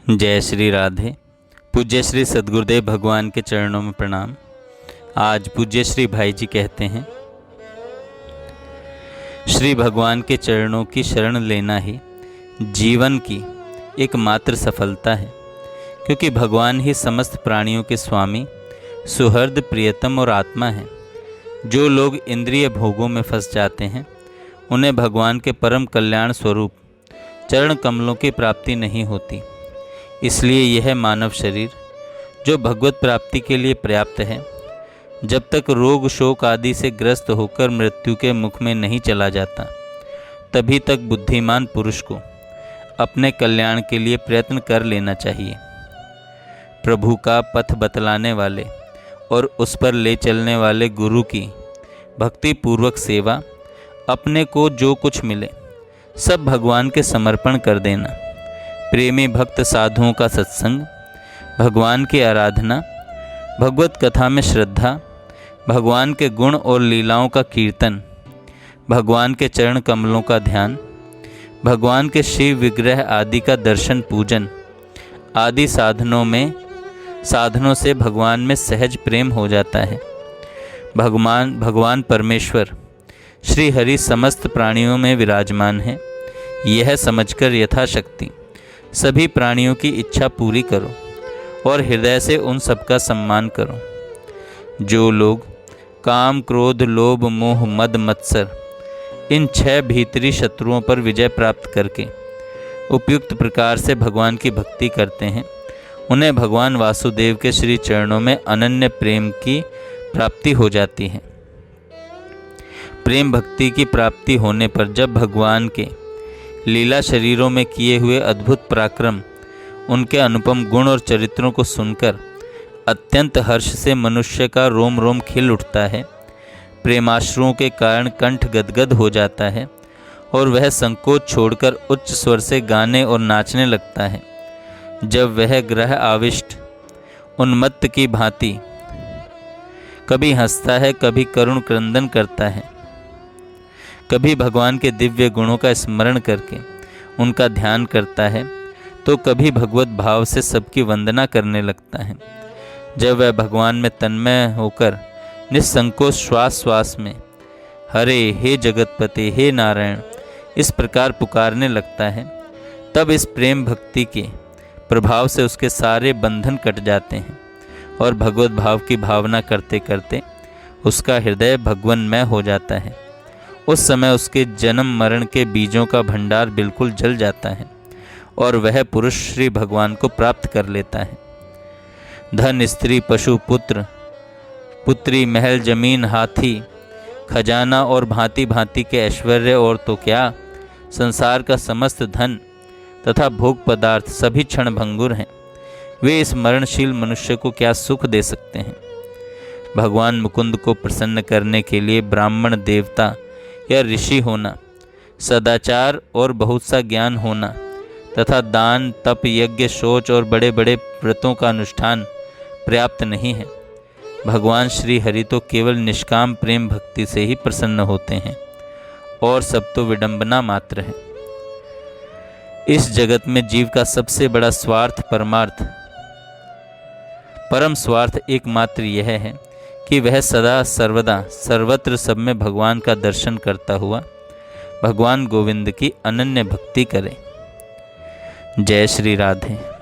जय श्री राधे। पूज्य श्री सद्गुरुदेव भगवान के चरणों में प्रणाम। आज पूज्य श्री भाई जी कहते हैं, श्री भगवान के चरणों की शरण लेना ही जीवन की एकमात्र सफलता है, क्योंकि भगवान ही समस्त प्राणियों के स्वामी, सुहृद, प्रियतम और आत्मा है। जो लोग इंद्रिय भोगों में फंस जाते हैं, उन्हें भगवान के परम कल्याण स्वरूप चरण कमलों की प्राप्ति नहीं होती। इसलिए यह मानव शरीर जो भगवत प्राप्ति के लिए पर्याप्त है, जब तक रोग शोक आदि से ग्रस्त होकर मृत्यु के मुख में नहीं चला जाता, तभी तक बुद्धिमान पुरुष को अपने कल्याण के लिए प्रयत्न कर लेना चाहिए। प्रभु का पथ बतलाने वाले और उस पर ले चलने वाले गुरु की भक्ति पूर्वक सेवा, अपने को जो कुछ मिले सब भगवान के समर्पण कर देना, प्रेमी भक्त साधुओं का सत्संग, भगवान की आराधना, भगवत कथा में श्रद्धा, भगवान के गुण और लीलाओं का कीर्तन, भगवान के चरण कमलों का ध्यान, भगवान के शिव विग्रह आदि का दर्शन पूजन आदि साधनों से भगवान में सहज प्रेम हो जाता है। भगवान परमेश्वर श्री हरि समस्त प्राणियों में विराजमान है। यह समझकर यथाशक्ति सभी प्राणियों की इच्छा पूरी करो और हृदय से उन सबका सम्मान करो। जो लोग काम, क्रोध, लोभ, मोह, मद, मत्सर इन 6 भीतरी शत्रुओं पर विजय प्राप्त करके उपयुक्त प्रकार से भगवान की भक्ति करते हैं, उन्हें भगवान वासुदेव के श्री चरणों में अनन्य प्रेम की प्राप्ति हो जाती है। प्रेम भक्ति की प्राप्ति होने पर जब भगवान के लीला शरीरों में किए हुए अद्भुत पराक्रम, उनके अनुपम गुण और चरित्रों को सुनकर अत्यंत हर्ष से मनुष्य का रोम रोम खिल उठता है। प्रेमाश्रुओं के कारण कंठ गदगद हो जाता है और वह संकोच छोड़कर उच्च स्वर से गाने और नाचने लगता है। जब वह ग्रह आविष्ट उन्मत्त की भांति कभी हंसता है, कभी करुण क्रंदन करता है, कभी भगवान के दिव्य गुणों का स्मरण करके उनका ध्यान करता है, तो कभी भगवत भाव से सबकी वंदना करने लगता है। जब वह भगवान में तन्मय होकर निस्संकोच श्वास श्वास में हरे, हे जगतपते, हे नारायण इस प्रकार पुकारने लगता है, तब इस प्रेम भक्ति के प्रभाव से उसके सारे बंधन कट जाते हैं और भगवत भाव की भावना करते करते उसका हृदय भगवन्मय हो जाता है। उस समय उसके जन्म मरण के बीजों का भंडार बिल्कुल जल जाता है और वह पुरुष श्री भगवान को प्राप्त कर लेता है। धन, स्त्री, पशु, पुत्र, पुत्री, महल, जमीन, हाथी, खजाना और भांति भांति के ऐश्वर्य और तो क्या, संसार का समस्त धन तथा भोग पदार्थ सभी क्षण भंगुर हैं। वे इस मरणशील मनुष्य को क्या सुख दे सकते हैं। भगवान मुकुंद को प्रसन्न करने के लिए ब्राह्मण, देवता या ऋषि होना, सदाचार और बहुत सा ज्ञान होना तथा दान, तप, यज्ञ, शौच और बड़े बड़े व्रतों का अनुष्ठान पर्याप्त नहीं है। भगवान श्री हरि तो केवल निष्काम प्रेम भक्ति से ही प्रसन्न होते हैं और सब तो विडंबना मात्र है। इस जगत में जीव का सबसे बड़ा स्वार्थ, परम स्वार्थ एकमात्र यह है कि वह सदा सर्वदा सर्वत्र सब में भगवान का दर्शन करता हुआ भगवान गोविंद की अनन्य भक्ति करे। जय श्री राधे।